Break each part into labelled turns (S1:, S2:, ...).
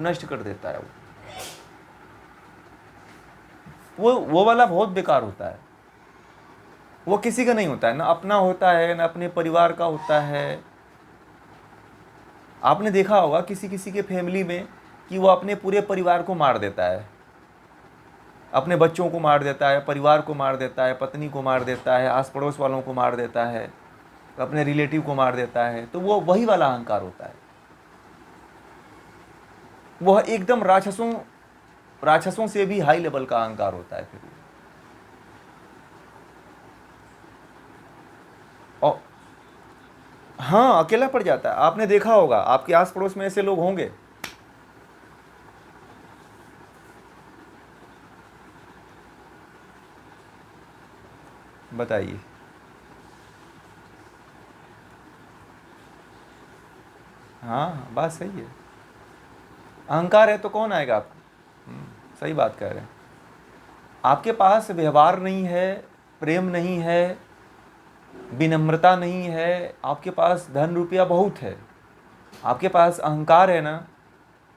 S1: नष्ट कर देता है। वो वाला बहुत बेकार होता है। वो किसी का नहीं होता है, ना अपना होता है ना अपने परिवार का होता है। आपने देखा होगा किसी किसी के फैमिली में कि वो अपने पूरे परिवार को मार देता है, अपने बच्चों को मार देता है, परिवार को मार देता है, पत्नी को मार देता है, आस पड़ोस वालों को मार देता है, अपने रिलेटिव को मार देता है। तो वो वही वाला अहंकार होता है। वह एकदम राक्षसों से भी हाई लेवल का अहंकार होता है फिर। और हाँ, अकेला पड़ जाता है। आपने देखा होगा, आपके आस पड़ोस में ऐसे लोग होंगे। बताइए। हाँ, बात सही है। अहंकार है तो कौन आएगा आपको। सही बात कह रहे हैं। आपके पास व्यवहार नहीं है, प्रेम नहीं है, विनम्रता नहीं है, आपके पास धन रुपया बहुत है, आपके पास अहंकार है ना,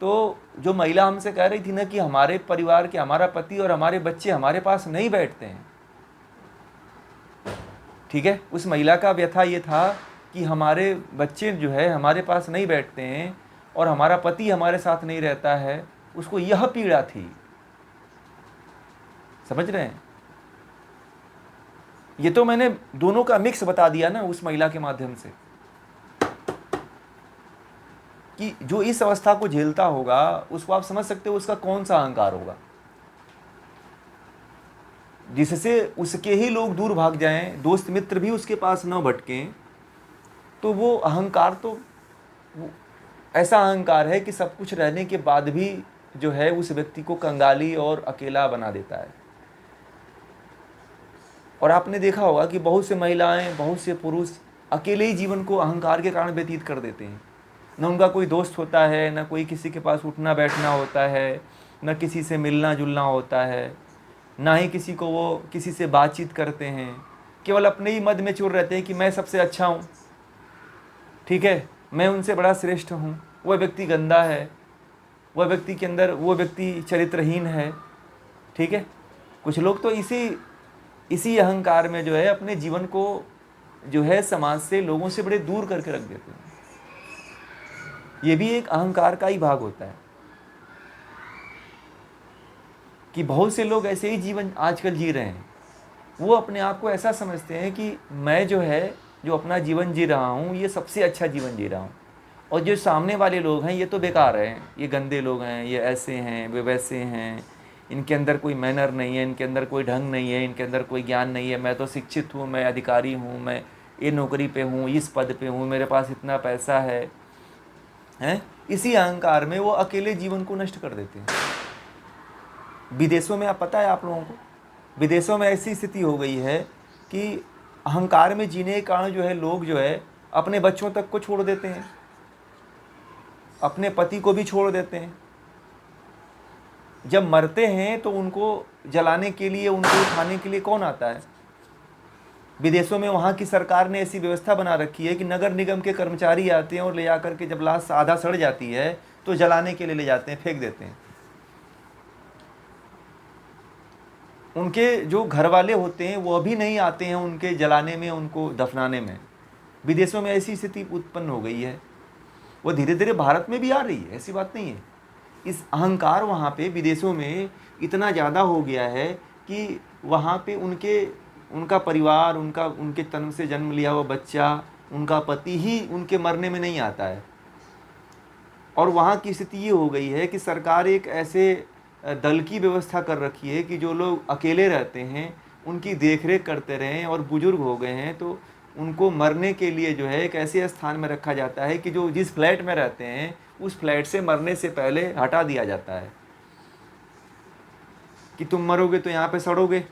S1: तो जो महिला हमसे कह रही थी ना कि हमारे परिवार के, हमारा पति और हमारे बच्चे हमारे पास नहीं बैठते हैं, ठीक है, उस महिला का व्यथा ये था कि हमारे बच्चे जो है हमारे पास नहीं बैठते हैं और हमारा पति हमारे साथ नहीं रहता है, उसको यह पीड़ा थी। समझ रहे हैं। ये तो मैंने दोनों का मिक्स बता दिया ना उस महिला के माध्यम से, कि जो इस अवस्था को झेलता होगा उसको आप समझ सकते हो उसका कौन सा अहंकार होगा, जिससे उसके ही लोग दूर भाग जाएं, दोस्त मित्र भी उसके पास न भटकें। तो वो अहंकार तो वो ऐसा अहंकार है कि सब कुछ रहने के बाद भी जो है उस व्यक्ति को कंगाली और अकेला बना देता है। और आपने देखा होगा कि बहुत से महिलाएं, बहुत से पुरुष अकेले ही जीवन को अहंकार के कारण व्यतीत कर देते हैं। न उनका कोई दोस्त होता है, न कोई किसी के पास उठना बैठना होता है, न किसी से मिलना जुलना होता है, ना ही किसी को वो किसी से बातचीत करते हैं। केवल अपने ही मद में चूर रहते हैं कि मैं सबसे अच्छा हूँ, ठीक है, मैं उनसे बड़ा श्रेष्ठ हूँ। वह व्यक्ति गंदा है, वह व्यक्ति के अंदर, वो व्यक्ति चरित्रहीन है, ठीक है। कुछ लोग तो इसी अहंकार में जो है अपने जीवन को जो है समाज से, लोगों से बड़े दूर करके रख देते हैं। ये भी एक अहंकार का ही भाग होता है कि बहुत से लोग ऐसे ही जीवन आजकल जी रहे हैं। वो अपने आप को ऐसा समझते हैं कि मैं जो है, जो अपना जीवन जी रहा हूँ, ये सबसे अच्छा जीवन जी रहा हूँ, और जो सामने वाले लोग हैं ये तो बेकार हैं, ये गंदे लोग हैं, ये ऐसे हैं, वे वैसे हैं, इनके अंदर कोई मैनर नहीं है, इनके अंदर कोई ढंग नहीं है, इनके अंदर कोई ज्ञान नहीं है। मैं तो शिक्षित हूँ, मैं अधिकारी हूँ, मैं ये नौकरी पे हूँ, इस पद पे हूँ, मेरे पास इतना पैसा है, हैं। इसी अहंकार में वो अकेले जीवन को नष्ट कर देते हैं। विदेशों में, आप पता है आप लोगों को, विदेशों में ऐसी स्थिति हो गई है कि अहंकार में जीने के कारण जो है लोग जो है अपने बच्चों तक को छोड़ देते हैं, अपने पति को भी छोड़ देते हैं। जब मरते हैं तो उनको जलाने के लिए, उनको उठाने के लिए कौन आता है। विदेशों में वहाँ की सरकार ने ऐसी व्यवस्था बना रखी है कि नगर निगम के कर्मचारी आते हैं और ले जाकर के, जब लाश आधा सड़ जाती है तो जलाने के लिए ले जाते हैं, फेंक देते हैं। उनके जो घर वाले होते हैं वो भी नहीं आते हैं उनके जलाने में, उनको दफनाने में। विदेशों में ऐसी स्थिति उत्पन्न हो गई है। वो धीरे धीरे भारत में भी आ रही है, ऐसी बात नहीं है। इस अहंकार वहाँ पे विदेशों में इतना ज़्यादा हो गया है कि वहाँ पे उनका परिवार, उनके तन से जन्म लिया हुआ बच्चा, उनका पति ही उनके मरने में नहीं आता है। और वहाँ की स्थिति ये हो गई है कि सरकार एक ऐसे दल की व्यवस्था कर रखी है कि जो लोग अकेले रहते हैं उनकी देखरेख करते रहें, और बुजुर्ग हो गए हैं तो उनको मरने के लिए जो है एक ऐसे स्थान में रखा जाता है कि जो जिस फ्लैट में रहते हैं उस फ्लैट से मरने से पहले हटा दिया जाता है कि तुम मरोगे तो यहाँ पे सड़ोगे।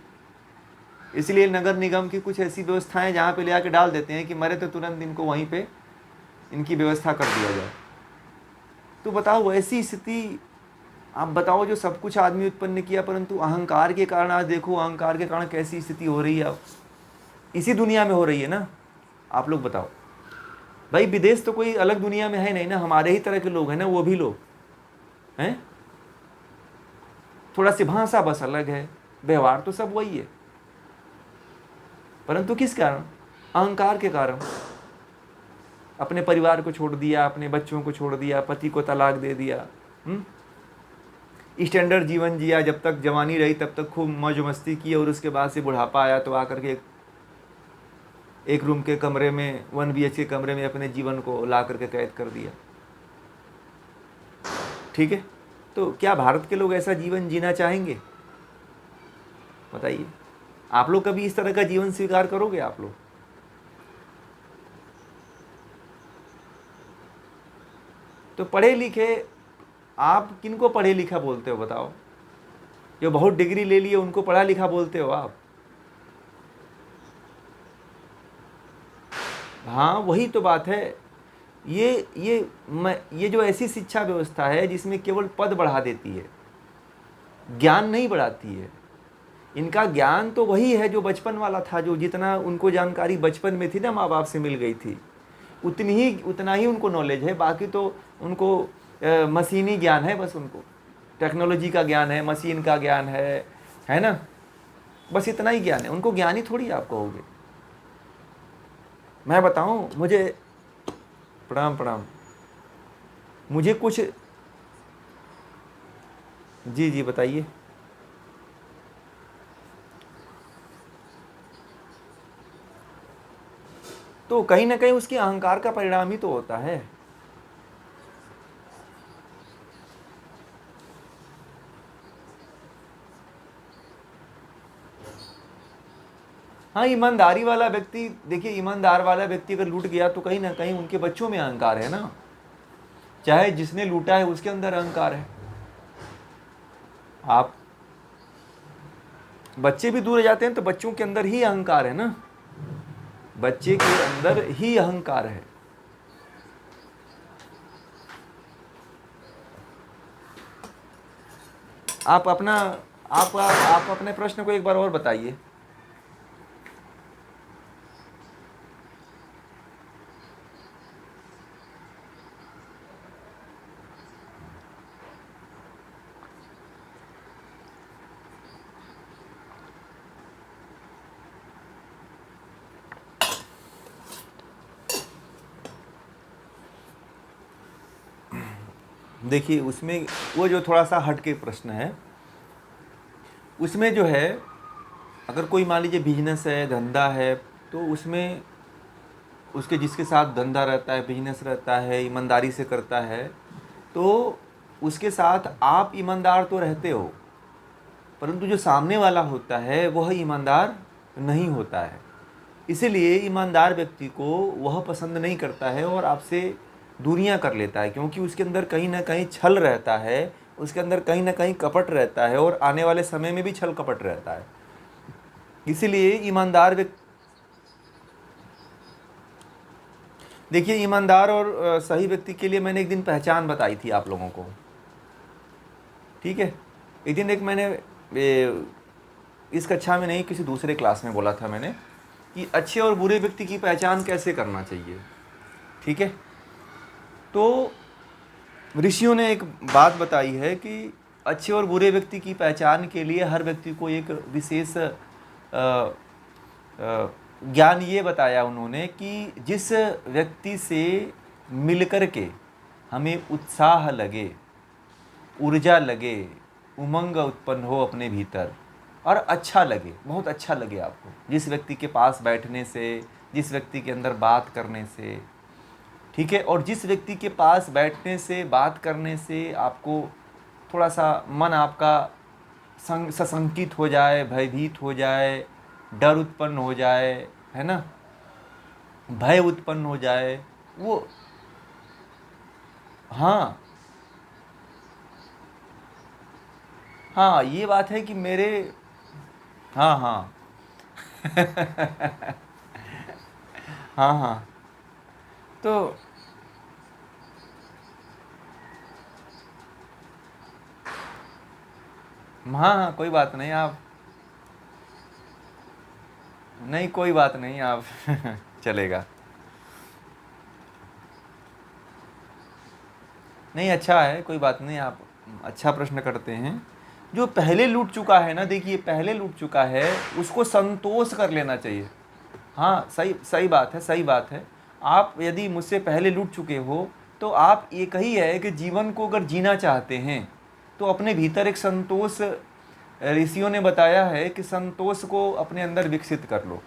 S1: इसलिए नगर निगम की कुछ ऐसी व्यवस्थाएं जहाँ पे ले आके डाल देते हैं कि मरे तो तुरंत इनको वहीं पे इनकी व्यवस्था कर दिया जाए। तो बताओ, ऐसी स्थिति आप बताओ, जो सब कुछ आदमी उत्पन्न किया, परंतु अहंकार के कारण, आज देखो अहंकार के कारण कैसी स्थिति हो रही है। अब इसी दुनिया में हो रही है ना। आप लोग बताओ भाई, विदेश तो कोई अलग दुनिया में है नहीं ना, हमारे ही तरह के लोग हैं ना वो भी लोग। हैं? थोड़ा सी भाषा बस अलग है, व्यवहार तो सब वही है, परंतु किस कारण? अहंकार के कारण। अपने परिवार को छोड़ दिया, अपने बच्चों को छोड़ दिया, पति को तलाक दे दिया, स्टैंडर्ड जीवन जिया, जब तक जवानी रही तब तक खूब मौज मस्ती की, और उसके बाद से बुढ़ापा आया तो आकर के एक रूम के कमरे में, 1 BHK के कमरे में अपने जीवन को ला करके कैद कर दिया। ठीक है, तो क्या भारत के लोग ऐसा जीवन जीना चाहेंगे? बताइए, आप लोग कभी इस तरह का जीवन स्वीकार करोगे? आप लोग तो पढ़े लिखे, आप किनको पढ़े लिखा बोलते हो बताओ? जो बहुत डिग्री ले लिए उनको पढ़ा लिखा बोलते हो आप? हाँ, वही तो बात है। ये जो ऐसी शिक्षा व्यवस्था है जिसमें केवल पद बढ़ा देती है, ज्ञान नहीं बढ़ाती है। इनका ज्ञान तो वही है जो बचपन वाला था, जो जितना उनको जानकारी बचपन में थी ना, माँ बाप से मिल गई थी, उतना ही उनको नॉलेज है। बाकी तो उनको मशीनी ज्ञान है, बस उनको टेक्नोलॉजी का ज्ञान है, मशीन का ज्ञान है ना, बस इतना ही ज्ञान है उनको। ज्ञानी थोड़ी आप कहोगे। मैं बताऊं, मुझे प्रणाम प्रणाम, मुझे कुछ, जी जी बताइए। तो कहीं ना कहीं उसके अहंकार का परिणाम ही तो होता है। हाँ, ईमानदारी वाला व्यक्ति, देखिए ईमानदार वाला व्यक्ति अगर लूट गया तो कहीं ना कहीं उनके बच्चों में अहंकार है ना, चाहे जिसने लूटा है उसके अंदर अहंकार है। आप बच्चे भी दूर जाते हैं तो बच्चों के अंदर ही अहंकार है ना, बच्चे के अंदर ही अहंकार है। आप अपने प्रश्न को एक बार और बताइए। देखिए, उसमें वो जो थोड़ा सा हट के प्रश्न है, उसमें जो है, अगर कोई मान लीजिए बिजनेस है, धंधा है, तो उसमें उसके जिसके साथ धंधा रहता है, बिजनेस रहता है, ईमानदारी से करता है, तो उसके साथ आप ईमानदार तो रहते हो, परंतु जो सामने वाला होता है वह ईमानदार नहीं होता है। इसीलिए ईमानदार व्यक्ति को वह पसंद नहीं करता है और आपसे दूरियां कर लेता है, क्योंकि उसके अंदर कहीं ना कहीं छल रहता है, उसके अंदर कहीं ना कहीं कपट रहता है, और आने वाले समय में भी छल कपट रहता है। इसीलिए ईमानदार व्यक्ति, देखिए ईमानदार और सही व्यक्ति के लिए मैंने एक दिन पहचान बताई थी आप लोगों को। ठीक है, एक दिन मैंने इस कक्षा में नहीं, किसी दूसरे क्लास में बोला था मैंने कि अच्छे और बुरे व्यक्ति की पहचान कैसे करना चाहिए। ठीक है, तो ऋषियों ने एक बात बताई है कि अच्छे और बुरे व्यक्ति की पहचान के लिए हर व्यक्ति को एक विशेष ज्ञान ये बताया उन्होंने कि जिस व्यक्ति से मिलकर के हमें उत्साह लगे, ऊर्जा लगे, उमंग उत्पन्न हो अपने भीतर, और अच्छा लगे, बहुत अच्छा लगे आपको जिस व्यक्ति के पास बैठने से, जिस व्यक्ति के अंदर बात करने से। ठीक है, और जिस व्यक्ति के पास बैठने से, बात करने से आपको थोड़ा सा मन आपका सशंकित हो जाए, भयभीत हो जाए, डर उत्पन्न हो जाए, है ना, भय उत्पन्न हो जाए, वो, हाँ हाँ, ये बात है कि मेरे, हाँ हाँ हाँ हाँ, तो हाँ हाँ, कोई बात नहीं आप, नहीं कोई बात नहीं आप चलेगा, नहीं अच्छा है, कोई बात नहीं, आप अच्छा प्रश्न करते हैं। जो पहले लूट चुका है ना, देखिए पहले लूट चुका है, उसको संतोष कर लेना चाहिए। हाँ, सही सही बात है, सही बात है। आप यदि मुझसे पहले लूट चुके हो तो आप एक ही है कि जीवन को अगर जीना चाहते हैं तो अपने भीतर एक संतोष, ऋषियों ने बताया है कि संतोष को अपने अंदर विकसित कर लो।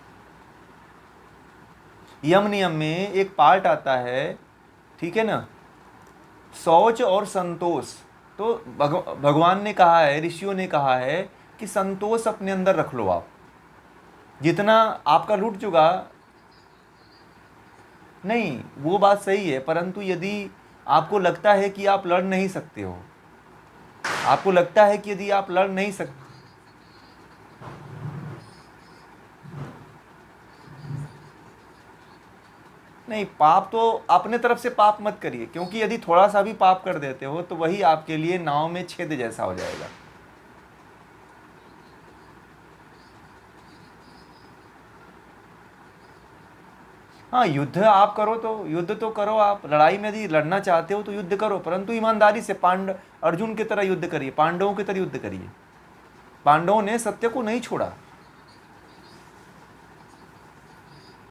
S1: यम नियम में एक पार्ट आता है, ठीक है ना, शौच और संतोष। तो भगवान ने कहा है, ऋषियों ने कहा है कि संतोष अपने अंदर रख लो आप। जितना आपका लूट चुका, नहीं वो बात सही है, परंतु यदि आपको लगता है कि आप लड़ नहीं सकते हो, आपको लगता है कि यदि आप लड़ नहीं सकते, नहीं, पाप तो अपने तरफ से पाप मत करिए, क्योंकि यदि थोड़ा सा भी पाप कर देते हो तो वही आपके लिए नाव में छेद जैसा हो जाएगा। हाँ, युद्ध आप करो तो युद्ध तो करो, आप लड़ाई में यदि लड़ना चाहते हो तो युद्ध करो, परंतु ईमानदारी से। अर्जुन की तरह युद्ध करिए, पांडवों की तरह युद्ध करिए। पांडवों ने सत्य को नहीं छोड़ा।